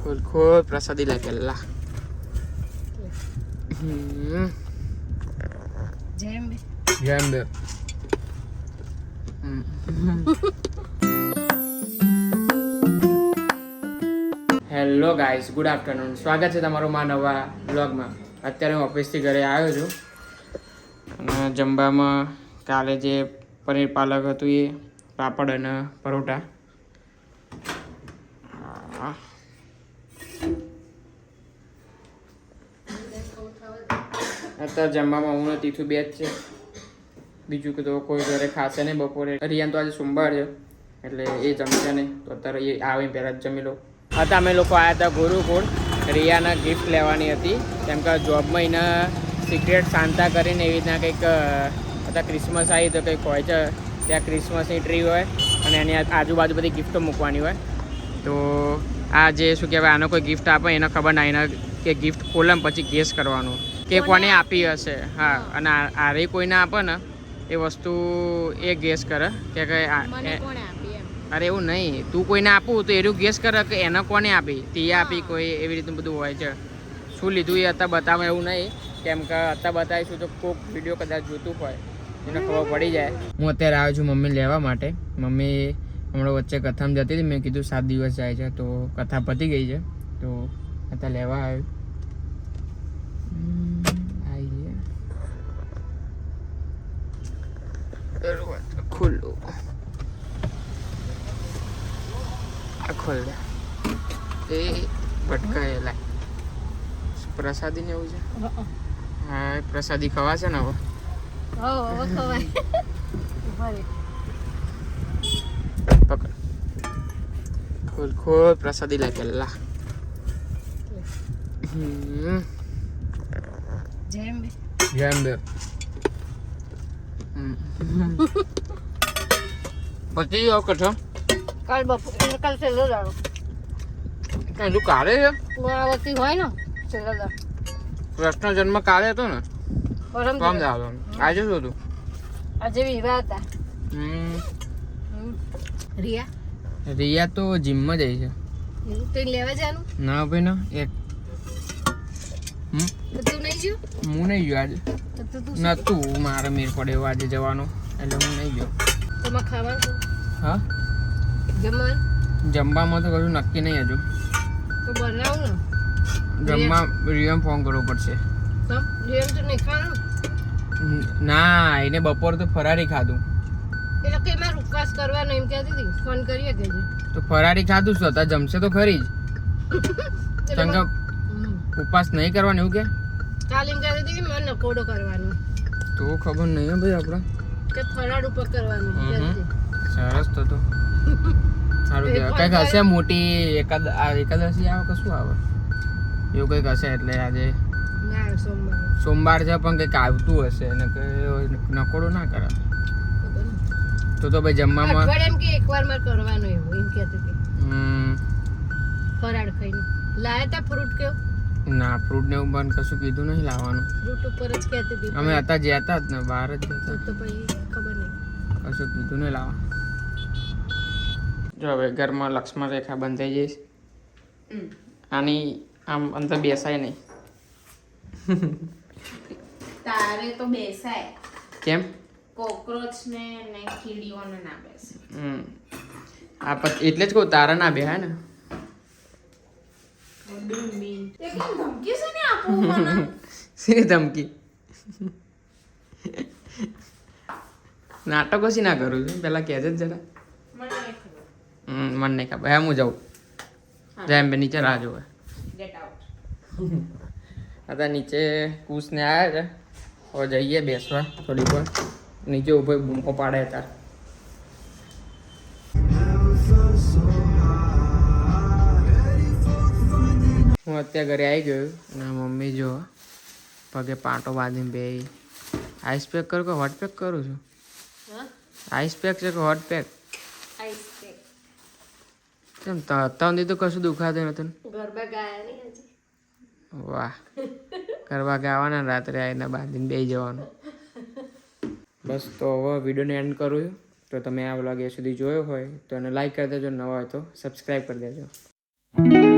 ખોલ ખોલ પ્રસાદી લે પેલા. જેમ બે હેલો ગાઈસ, ગુડ આફ્ટરનૂન. સ્વાગત છે તમારું મારા નવા બ્લોગમાં. અત્યારે હું ઓફિસથી ઘરે આવ્યો છું અને જમવામાં કાલે જે પનીર પાલક હતું એ, પાપડ અને પરોઠા. અત્યારે જમવામાં હું તીખું બે જ છે, બીજું કે તો કોઈ ઘરે ખાશે નહીં બપોરે. રિયાન તો આજે સોમવાર છે એટલે એ જમશે નહીં, તો અત્યારે એ આવે પહેલાં જ જમી લો. હતા અમે લોકો આવ્યા હતા ગુરુકુળ. રિયાના ગિફ્ટ લેવાની હતી, કેમ કે જોબમાં એને સિક્રેટ સાન્તા કરીને એવી રીતના કંઈક અત્યારે ક્રિસમસ આવી તો કંઈક હોય છે, ત્યાં ક્રિસમસની ટ્રી હોય અને એની આજુબાજુ બધી ગિફ્ટો મૂકવાની હોય. તો આ જે શું કહેવાય, આનો કોઈ ગિફ્ટ આપે એને ખબર ના, એના કે ગિફ્ટ ખોલે પછી ગેસ કરવાનું કે કોને આપી હશે. હા, અને આરે કોઈને આપે ને એ વસ્તુ એ ગેસ કરે કે અરે એવું નહીં, તું કોઈને આપું તો એવું ગેસ કરે કે એને કોને આપી, તે આપી કોઈ, એવી રીતનું બધું હોય છે. શું લીધું એ અત્યારે બતાવે એવું નહીં, કેમ કે અત્યારે બતાવીશું તો કોઈક વિડીયો કદાચ જોતું હોય એને ખબર પડી જાય. હું અત્યારે આવ્યો છું મમ્મી લેવા માટે. મમ્મી હમણાં વચ્ચે કથામાં જતી હતી, મેં કીધું 7 દિવસ જાય છે તો કથા પતી ગઈ છે, તો અત્યારે લેવા આવ્યું. ખુલ્લું ખોલ દે એ ભટકાયેલા પ્રસાદી ને એવું છે. હા, પ્રસાદી ખવાશે ને હવે. પકડ, ખોલ ખોલ પ્રસાદી લે પેલા. જેમ બે પછી આવ કઠો કાલ બપોર કાલ છેલ્લો દાડો કઈ તું કાલે છે પુનરાવૃત્તિ હોય ને છેલ્લો દાડો. કૃષ્ણ જન્મ કાલે હતો ને, કોમ દાડો. આજે શું હતું? આજે વિવાહ હતા. રિયા તો જીમમાં જાય છે. એવું તે લેવા જવાનું? ના ભાઈ ના, એક તું નહીં ગયો? હું નહીં ગયો આજે, નતું મારે મેર પડે એવું આજે જવાનું, એટલે હું નહીં ગયો. તમારે ખાવાનું? હા, જમવામાં તો કશું નક્કી નહીં હજુ. તો બનાવું ને. જમવા રિયમ ફોન કરવો પડશે. રિયમ તો નહીં ખાવાનું? ના, એને બપોર તો ફરારી ખાધું. એટલે કે મારે ઉપવાસ કરવાનો એમ કહેતી હતી, ફોન કરીએ કે તો ફરારી ખાધું છું, અત્યારે જમશે તો ખરી જ. ચંગા ઉપવાસ નહીં કરવાનો એવું કે? કાલે એમ કહેતી હતી કે મને નકોડો કરવાનો. તો ખબર નહીં ભાઈ આપણે કે ફરાળ ઉપર કરવાનું. સરસ તો સારું કહેવાય. કંઈક હશે મોટી એકાદશી આવે કે શું આવે એવું કંઈક હશે, એટલે આજે સોમવાર છે પણ કંઈક આવતું હશે ને કે નકોડો ના કરે તો ભાઈ જમવામાં એમ કે એકવાર મારે કરવાનું એવું એમ કહેતી હતી. ફરાળ ખાઈને લાયા તા ફ્રૂટ કેવું? ના, ફ્રૂટ ને એવું બંધ કશું કીધું નહીં લાવવાનું. ફ્રૂટ ઉપર જ કહેતી હતી. અમે હતા જતા જ ને, બહાર જ જતા તો પછી ખબર નહીં, કશું કીધું નહીં લાવવા. જો હવે ઘરમાં લક્ષ્મણ રેખા બંધ થઈ જઈશ. આની આમ અંદર બેસાય નહીં. તારે તો બેસાય. કેમ? કોકરોચ ને કીડીઓને ના બેસે. એટલે જ કહું તારા ના બેહાય ને. શી ધમકી? નાટકો શી ના કરું છું પેલા કહેજે જ જરા. મને નહીં ખબર. હા, હું જાઉં. જેમ બે નીચે રાહ જોવે. અત્યારે નીચે કુશને આવ્યા છે, હવે જઈએ બેસવા થોડીક વાર. નીચે ઉભો બૂમો પાડે હતા. હું અત્યારે ઘરે આવી ગયો અને મમ્મી જો પગે પાટો બાંધીને બે. આઈસ પેક કરું કે હોટ પેક કરું છું? આઈસ પેક છે કે હોટ પેક? કેમ અત્યાર તો કશું દુખાતું નથી? ગરબા ગાયા નહીં હજી. વાહ, ગરબા ગાવાના, રાત્રે આવીને બાંધીને બેસી જવાનું. બસ, તો હવે વિડીયોને એન્ડ કરું છું. તો તમે આ વ્લોગ એ સુધી જોયો હોય તો એને લાઈક કરી દેજો, નવા હોય તો સબસ્ક્રાઈબ કરી દેજો.